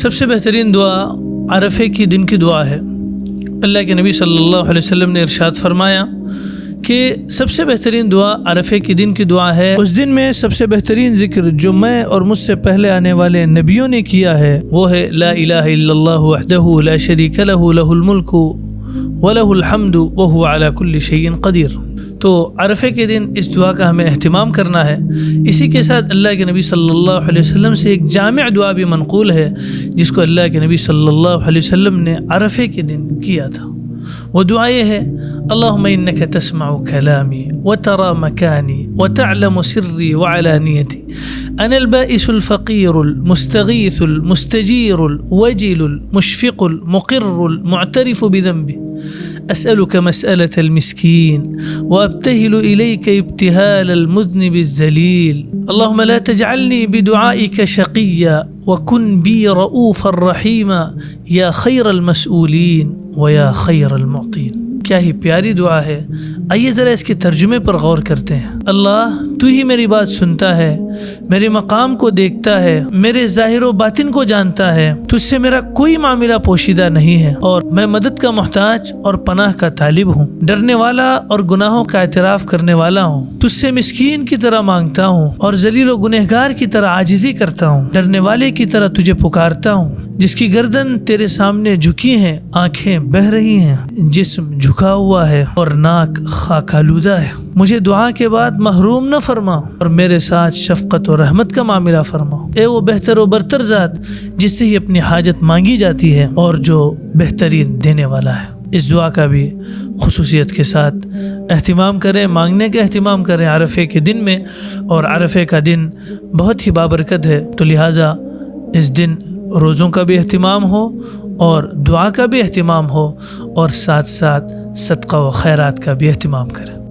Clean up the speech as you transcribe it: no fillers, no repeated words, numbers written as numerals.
سب سے بہترین دعا عرفے کی دن کی دعا ہے۔ اللہ کے نبی صلی اللہ علیہ وسلم نے ارشاد فرمایا کہ سب سے بہترین دعا عرفے کی دن کی دعا ہے۔ اس دن میں سب سے بہترین ذکر جو میں اور مجھ سے پہلے آنے والے نبیوں نے کیا ہے وہ ہے لا الہ الا اللہ وحدہ لا شریک لہ لہ الملک ولہ الحمد وہو علی کل شیء قدیر۔ تو عرفے کے دن اس دعا کا ہمیں اہتمام کرنا ہے۔ اسی کے ساتھ اللہ کے نبی صلی اللہ علیہ وسلم سے ایک جامع دعا بھی منقول ہے جس کو اللہ کے نبی صلی اللہ علیہ وسلم نے عرفے کے دن کیا تھا۔ وہ دعا یہ ہے اللہم انک تسمع کلامی وترى مکانی وتعلم سری وعلانیتی انا البائس الفقیر المستغیث المستجیر الوجل المشفق المقر المعترف بذنبه أسألك مسألة المسكين وأبتهل إليك ابتهال المذنب الذليل اللهم لا تجعلني بدعائك شقيا وكن بي رؤوفا رحيما يا خير المسؤولين ويا خير المعطين۔ کیا ہی پیاری دعا ہے، آئیے ذرا اس کے ترجمے پر غور کرتے ہیں۔ اللہ تو ہی میری بات سنتا ہے، میرے مقام کو دیکھتا ہے، میرے ظاہر و باطن کو جانتا ہے، تجھ سے میرا کوئی معاملہ پوشیدہ نہیں ہے اور میں مدد کا محتاج اور پناہ کا طالب ہوں، ڈرنے والا اور گناہوں کا اعتراف کرنے والا ہوں، تجھ سے مسکین کی طرح مانگتا ہوں اور ذلیل و گنہگار کی طرح عاجزی کرتا ہوں، ڈرنے والے کی طرح تجھے پکارتا ہوں جس کی گردن تیرے سامنے جھکی ہیں، آنکھیں بہہ رہی ہیں، جسم جھکا ہوا ہے اور ناک خاک آلودہ ہے۔ مجھے دعا کے بعد محروم نہ فرما اور میرے ساتھ شفقت و رحمت کا معاملہ فرما۔ اے وہ بہتر و برتر ذات جس سے ہی اپنی حاجت مانگی جاتی ہے اور جو بہترین دینے والا ہے۔ اس دعا کا بھی خصوصیت کے ساتھ اہتمام کریں، مانگنے کا اہتمام کریں عرفے کے دن میں، اور عرفے کا دن بہت ہی بابرکت ہے، تو لہٰذا اس دن روزوں کا بھی اہتمام ہو اور دعا کا بھی اہتمام ہو اور ساتھ ساتھ صدقہ و خیرات کا بھی اہتمام کریں۔